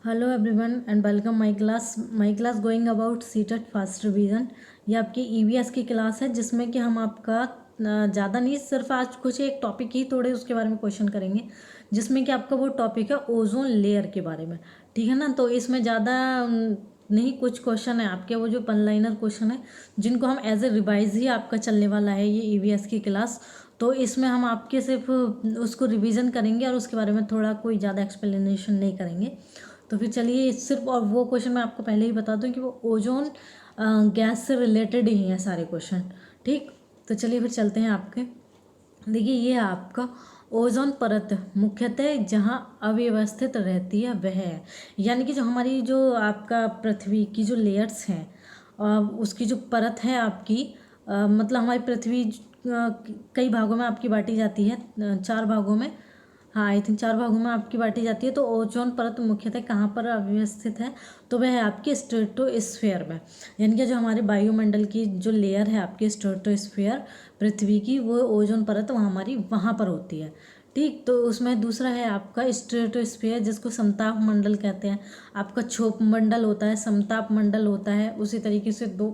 Hello everyone and welcome my class going about CTET fast revision. ये आपकी EVS की class है जिसमें कि हम आपका ज़्यादा नहीं, सिर्फ आज कुछ एक टॉपिक ही थोड़े उसके बारे में क्वेश्चन करेंगे, जिसमें कि आपका वो टॉपिक है ओजोन लेयर के बारे में। ठीक है ना। तो इसमें ज़्यादा नहीं, कुछ क्वेश्चन है आपके वो जो वन लाइनर क्वेश्चन है जिनको हम एज ए रिवाइज ही आपका चलने वाला है ये ईवीएस की क्लास। तो इसमें हम आपके सिर्फ उसको रिवीजन करेंगे और उसके बारे में थोड़ा कोई ज़्यादा एक्सप्लेनेशन नहीं करेंगे। तो फिर चलिए सिर्फ, और वो क्वेश्चन मैं आपको पहले ही बता दूं कि वो ओजोन गैस से रिलेटेड ही हैं सारे क्वेश्चन। ठीक, तो चलिए फिर चलते हैं आपके। देखिए ये है आपका ओजोन परत मुख्यतः जहाँ अव्यवस्थित रहती है वह है, यानी कि जो हमारी जो आपका पृथ्वी की जो लेयर्स हैं उसकी जो परत है आपकी, मतलब हमारी पृथ्वी कई भागों में आपकी बांटी जाती है, 4 भागों में। हाँ, आई थिंक 4 भागों में आपकी बांटी जाती है। तो ओजोन परत मुख्यतः कहाँ पर अव्यवस्थित है, तो वह है आपके स्ट्रेटोस्फीयर में, यानी कि जो हमारे वायुमंडल की जो लेयर है आपके स्ट्रेटोस्फीयर पृथ्वी की, वो ओजोन परत वहाँ हमारी वहाँ पर होती है। ठीक, तो उसमें दूसरा है आपका स्ट्रेटोस्फीयर जिसको समताप मंडल कहते हैं। आपका क्षोभ मंडल होता है, समताप मंडल होता है, उसी तरीके से 2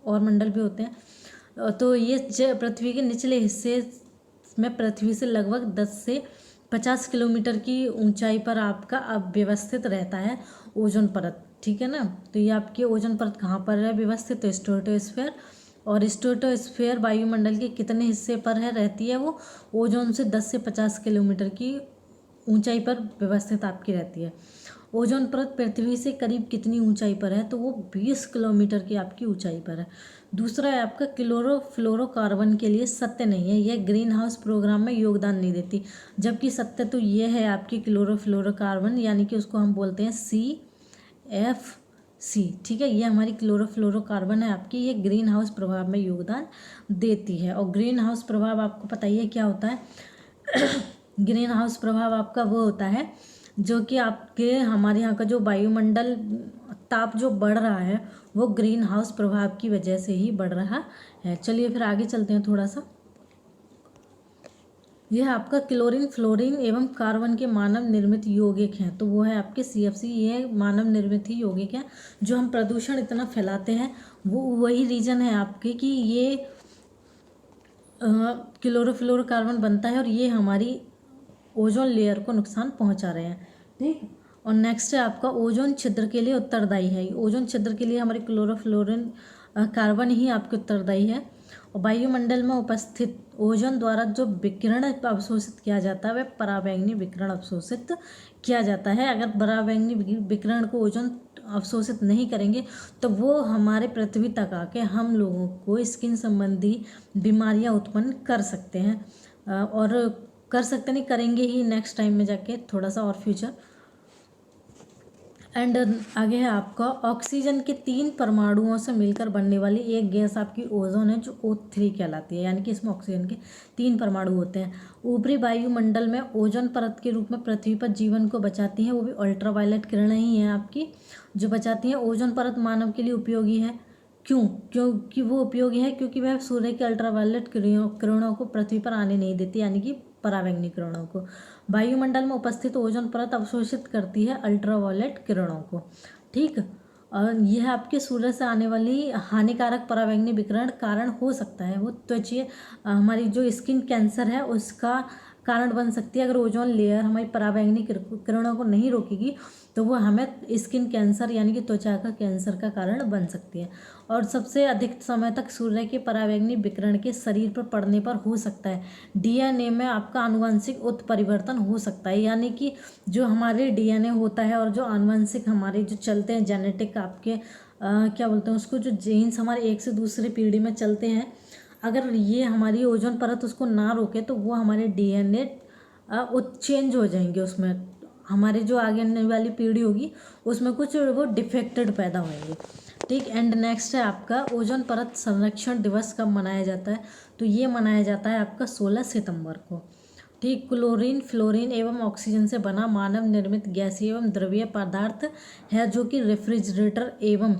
और मंडल भी होते हैं। तो ये पृथ्वी के निचले हिस्से में पृथ्वी से लगभग 10 से 50 किलोमीटर की ऊंचाई पर आपका अव्यवस्थित रहता है ओजोन परत। ठीक है ना। तो ये आपकी ओजोन परत कहाँ पर है व्यवस्थित, तो स्ट्रेटोस्फीयर। और स्ट्रेटोस्फीयर वायुमंडल के कितने हिस्से पर है रहती है, वो ओजोन से 10 से 50 किलोमीटर की ऊंचाई पर व्यवस्थित आपकी रहती है। ओजोन परत पृथ्वी से करीब कितनी ऊंचाई पर है, तो वो 20 किलोमीटर की आपकी ऊंचाई पर है। दूसरा है आपका क्लोरोफ्लोरोकार्बन के लिए सत्य नहीं है, यह ग्रीन हाउस प्रोग्राम में योगदान नहीं देती, जबकि सत्य तो ये है आपकी क्लोरोफ्लोरोकार्बन, यानी कि उसको हम बोलते हैं CFC। ठीक है, ये हमारी क्लोरोफ्लोरोकार्बन है आपकी, ये ग्रीन हाउस प्रभाव में योगदान देती है। और ग्रीन हाउस प्रभाव आपको पता ही है क्या होता है। ग्रीन हाउस प्रभाव आपका वो होता है जो कि आपके हमारे यहाँ का जो वायुमंडल ताप जो बढ़ रहा है वो ग्रीन हाउस प्रभाव की वजह से ही बढ़ रहा है। चलिए फिर आगे चलते हैं थोड़ा सा। यह आपका क्लोरीन, फ्लोरीन एवं कार्बन के मानव निर्मित यौगिक हैं, तो वो है आपके CFC। ये मानव निर्मित ही यौगिक हैं। जो हम प्रदूषण इतना फैलाते हैं वो वही रीजन है आपके कि ये क्लोरोफ्लोरोकार्बन बनता है और ये हमारी ओजोन लेयर को नुकसान पहुंचा रहे हैं। ठीक, और नेक्स्ट है आपका ओजोन छिद्र के लिए उत्तरदायी है। ओजोन छिद्र के लिए हमारे क्लोरोफ्लोरिन कार्बन ही आपके उत्तरदायी है। और वायुमंडल में उपस्थित ओजोन द्वारा जो विकिरण अवशोषित किया जाता है वह पराबैंगनी विकिरण अवशोषित किया जाता है। अगर पराबैंगनी विकिरण को ओजोन अवशोषित नहीं करेंगे तो वो हमारे पृथ्वी तक आके हम लोगों को स्किन संबंधी बीमारियां उत्पन्न कर सकते हैं, और कर सकते नहीं, करेंगे ही नेक्स्ट टाइम में जाके थोड़ा सा और फ्यूचर। एंड आगे है आपका ऑक्सीजन के 3 परमाणुओं से मिलकर बनने वाली एक गैस आपकी ओजोन है जो O3 कहलाती है, यानी कि इसमें ऑक्सीजन के 3 परमाणु होते हैं। ऊपरी वायुमंडल में ओजोन परत के रूप में पृथ्वी पर जीवन को बचाती हैं, वो भी अल्ट्रावायलेट किरणें ही हैं आपकी जो बचाती हैं। ओजोन परत मानव के लिए उपयोगी है। क्योंकि वो उपयोगी है क्योंकि वह सूर्य के अल्ट्रावायलेट किरणों को पृथ्वी पर आने नहीं देती, यानी कि पराबैंगनी किरणों को। वायुमंडल में उपस्थित ओजोन परत अवशोषित करती है अल्ट्रावायलेट किरणों को। ठीक, और यह आपके सूर्य से आने वाली हानिकारक पराबैंगनी विकिरण कारण हो सकता है, वो त्वचीय हमारी जो स्किन कैंसर है उसका कारण बन सकती है। अगर ओजोन लेयर हमारी पराबैंगनी किरणों को नहीं रोकेगी तो वो हमें स्किन कैंसर यानी कि त्वचा का कैंसर का कारण बन सकती है। और सबसे अधिक समय तक सूर्य के पराबैंगनी विकिरण के शरीर पर पड़ने पर हो सकता है DNA में आपका आनुवंशिक उत्परिवर्तन हो सकता है, यानी कि जो हमारे DNA होता है और जो आनुवंशिक हमारे जो चलते हैं जेनेटिक आपके क्या बोलते हैं उसको, जो जीन्स हमारे एक से दूसरे पीढ़ी में चलते हैं, अगर ये हमारी ओजोन परत उसको ना रोके तो वो हमारे DNA चेंज हो जाएंगे, उसमें हमारे जो आगे आने वाली पीढ़ी होगी उसमें कुछ वो डिफेक्टेड पैदा होंगे। ठीक, एंड नेक्स्ट है आपका ओजोन परत संरक्षण दिवस कब मनाया जाता है, तो ये मनाया जाता है आपका 16 सितंबर को। ठीक, क्लोरीन, फ्लोरीन एवं ऑक्सीजन से बना मानव निर्मित गैसीय एवं द्रवीय पदार्थ है जो कि रेफ्रिजरेटर एवं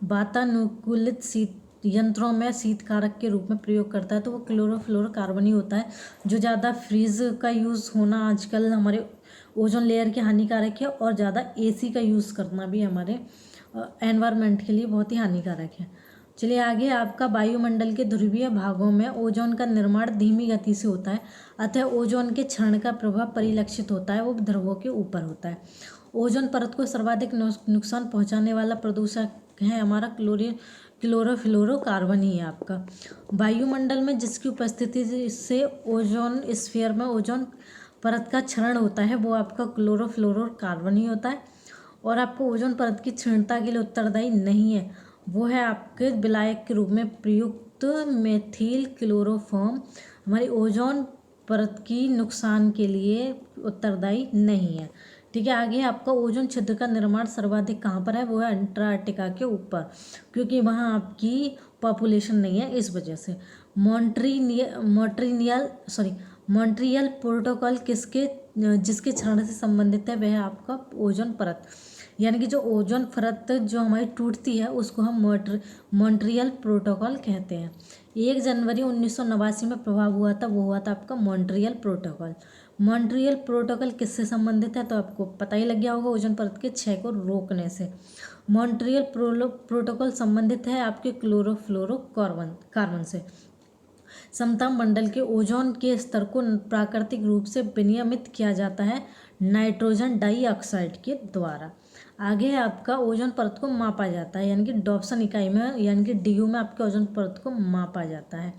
वातानुकूलित शीत यंत्रों में शीत कारक के रूप में प्रयोग करता है, तो वो क्लोरोफ्लोरोकार्बन ही होता है। जो ज़्यादा फ्रीज का यूज़ होना आजकल हमारे ओजोन लेयर के हानिकारक है, और ज़्यादा एसी का यूज़ करना भी हमारे एनवायरनमेंट के लिए बहुत ही हानिकारक है। चलिए आगे, आपका वायुमंडल के ध्रुवीय भागों में ओजोन का निर्माण धीमी गति से होता है, अतः ओजोन के क्षरण का प्रभाव परिलक्षित होता है, वो ध्रुवों के ऊपर होता है। ओजोन परत को सर्वाधिक नुकसान पहुंचाने वाला प्रदूषक है हमारा क्लोरोफ्लोरोकार्बन ही है आपका। वायुमंडल में जिसकी उपस्थिति से ओजोन स्फीयर में ओजोन परत का क्षरण होता है वो आपका क्लोरोफ्लोरोकार्बन ही होता है। और आपको ओजोन परत की क्षीणता के लिए उत्तरदायी नहीं है, वो है आपके विलायक के रूप में प्रयुक्त मेथिल क्लोरोफॉर्म हमारी ओजोन परत की नुकसान के लिए उत्तरदायी नहीं है। ठीक है, आगे आपका ओजोन छिद्र का निर्माण सर्वाधिक कहाँ पर है, वो है अंटार्कटिका के ऊपर, क्योंकि वहाँ आपकी पॉपुलेशन नहीं है, इस वजह से। मॉन्ट्रियल प्रोटोकॉल जिसके क्षरण से संबंधित है वह आपका ओजोन परत, यानी कि जो ओजोन परत जो हमारी टूटती है उसको हम मॉन्ट्रियल प्रोटोकॉल कहते हैं। 1 जनवरी 1989 में प्रभाव हुआ था, वो हुआ था आपका मॉन्ट्रियल प्रोटोकॉल। मॉन्ट्रियल प्रोटोकॉल किससे संबंधित है, तो आपको पता ही लग गया होगा, ओजोन परत के क्षय को रोकने से। मॉन्ट्रियल प्रोटोकॉल संबंधित है आपके क्लोरोफ्लोरोकार्बन से। समताप मंडल के ओजोन के स्तर को प्राकृतिक रूप से विनियमित किया जाता है नाइट्रोजन डाइऑक्साइड के द्वारा। आगे है आपका ओजोन परत को मापा जाता है, यानी कि डॉप्सन इकाई में, यानी कि DU में आपके ओजोन परत को मापा जाता है।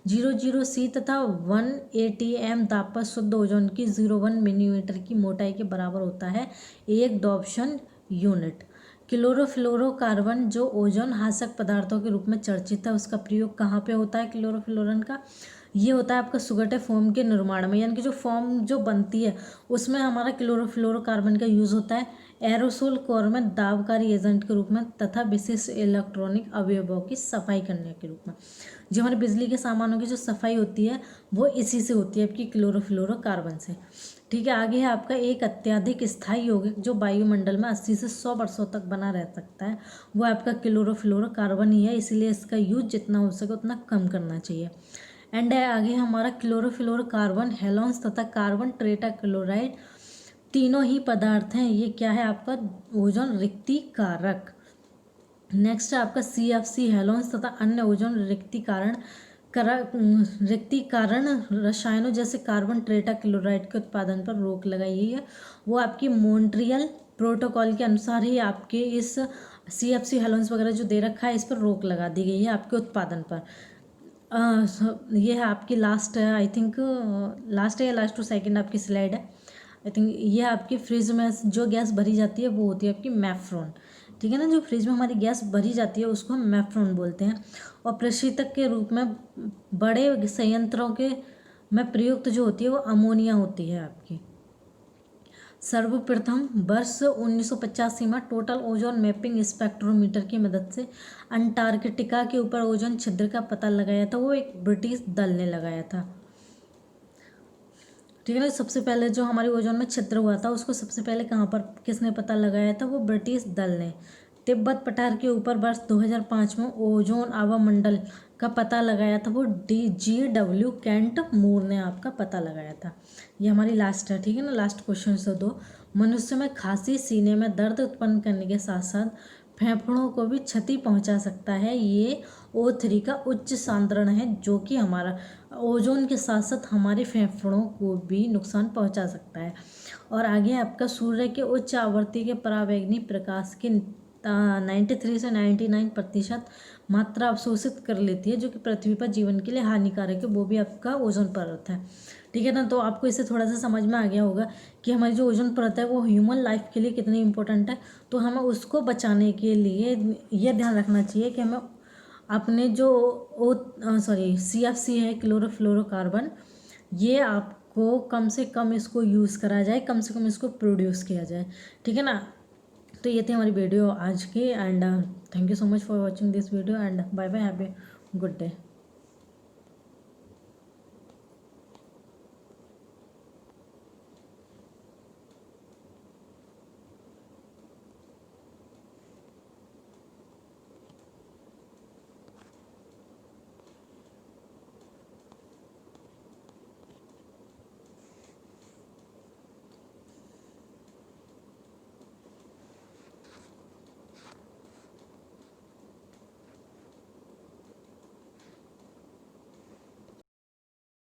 00C तथा 1 ATM दाब पर शुद्ध ओजोन की 0.1 मिलीमीटर की मोटाई के बराबर होता है एक डॉप्सन यूनिट। क्लोरोफ्लोरोकार्बन जो ओजोन हासक पदार्थों के रूप में चर्चित है, उसका प्रयोग कहाँ पे होता है क्लोरोफ्लोरन का, ये होता है आपका सुगठे फोम के निर्माण में, यानी कि जो फोम जो बनती है उसमें हमारा क्लोरोफ्लोरोकार्बन का यूज़ होता है एरोसोल कोर में दाबकारी एजेंट के रूप में तथा विशिष्ट इलेक्ट्रॉनिक अवयवों की सफाई करने के रूप में। जो हमारे बिजली के सामानों की जो सफाई होती है वो इसी से होती है आपकी क्लोरोफ्लोरोकार्बन से। ठीक है, आगे है आपका एक अत्यधिक स्थायी यौगिक जो वायुमंडल में 80 से 100 वर्षों तक बना रह सकता है, वो आपका क्लोरोफ्लोरोकार्बन ही है, इसलिए इसका यूज जितना हो सके उतना कम करना चाहिए। एंड आगे हमारा क्लोरोफ्लोरोकार्बन, हेलोन्स तथा कार्बन टेट्राक्लोराइड तीनों ही पदार्थ हैं, ये क्या है आपका ओजोन रिक्ति कारक। नेक्स्ट है आपका CFC, हेलोन्स तथा अन्य ओजोन रिक्ति कारण रसायनों जैसे कार्बन टेट्राक्लोराइड के उत्पादन पर रोक लगाई गई है। वो आपकी मॉन्ट्रियल प्रोटोकॉल के अनुसार ही आपके इस CFC, हेलोन्स वगैरह जो दे रखा है इस पर रोक लगा दी गई है आपके उत्पादन पर। ये है आपकी लास्ट, आई थिंक लास्ट है या लास्ट टू सेकेंड आपकी स्लाइड है, आई थिंक ये आपकी फ्रिज में जो गैस भरी जाती है वो होती है आपकी मैफ्रॉन। ठीक है ना, जो फ्रिज में हमारी गैस भरी जाती है उसको हम मैफ्रॉन बोलते हैं। और प्रशीतक के रूप में बड़े संयंत्रों के में प्रयुक्त जो होती है वो अमोनिया होती है आपकी। सर्वप्रथम वर्ष 1985 में टोटल ओजोन मैपिंग स्पेक्ट्रोमीटर की मदद से अंटार्कटिका के ऊपर ओजोन छिद्र का पता लगाया था, वो एक ब्रिटिश दल ने लगाया था। ठीक है ना, सबसे पहले जो हमारी ओजोन में छिद्र हुआ था उसको सबसे पहले कहाँ पर किसने पता लगाया था, वो ब्रिटिश दल ने। तिब्बत पठार के ऊपर वर्ष 2005 में ओजोन आवामंडल का पता लगाया था, वो GW केंट मूर ने आपका पता लगाया था। ये हमारी लास्ट है, ठीक है ना, लास्ट क्वेश्चन से 2। मनुष्य में खांसी, सीने में दर्द उत्पन्न करने के साथ साथ फेफड़ों को भी क्षति पहुंचा सकता है। ये O3 का उच्च सांद्रण है जो कि हमारा ओजोन के साथ साथ हमारे फेफड़ों को भी नुकसान पहुंचा सकता है। और आगे आपका सूर्य के उच्च आवृत्ति के परावैंगनी प्रकाश के 93 से 99% मात्रा अवशोषित कर लेती है, जो कि पृथ्वी पर जीवन के लिए हानिकारक है, वो भी आपका ओजोन परत है। ठीक है ना, तो आपको इससे थोड़ा सा समझ में आ गया होगा कि हमारी जो ओजोन परत है वो ह्यूमन लाइफ के लिए कितनी इंपॉर्टेंट है। तो हमें उसको बचाने के लिए ये ध्यान रखना चाहिए कि हमें अपने जो CFC है क्लोरोफ्लोरोकार्बन, ये आपको कम से कम इसको यूज़ करा जाए, कम से कम इसको प्रोड्यूस किया जाए। ठीक है ना, तो ये थी हमारी वीडियो आज की, and thank you so much for watching this video, and bye bye, have a good day.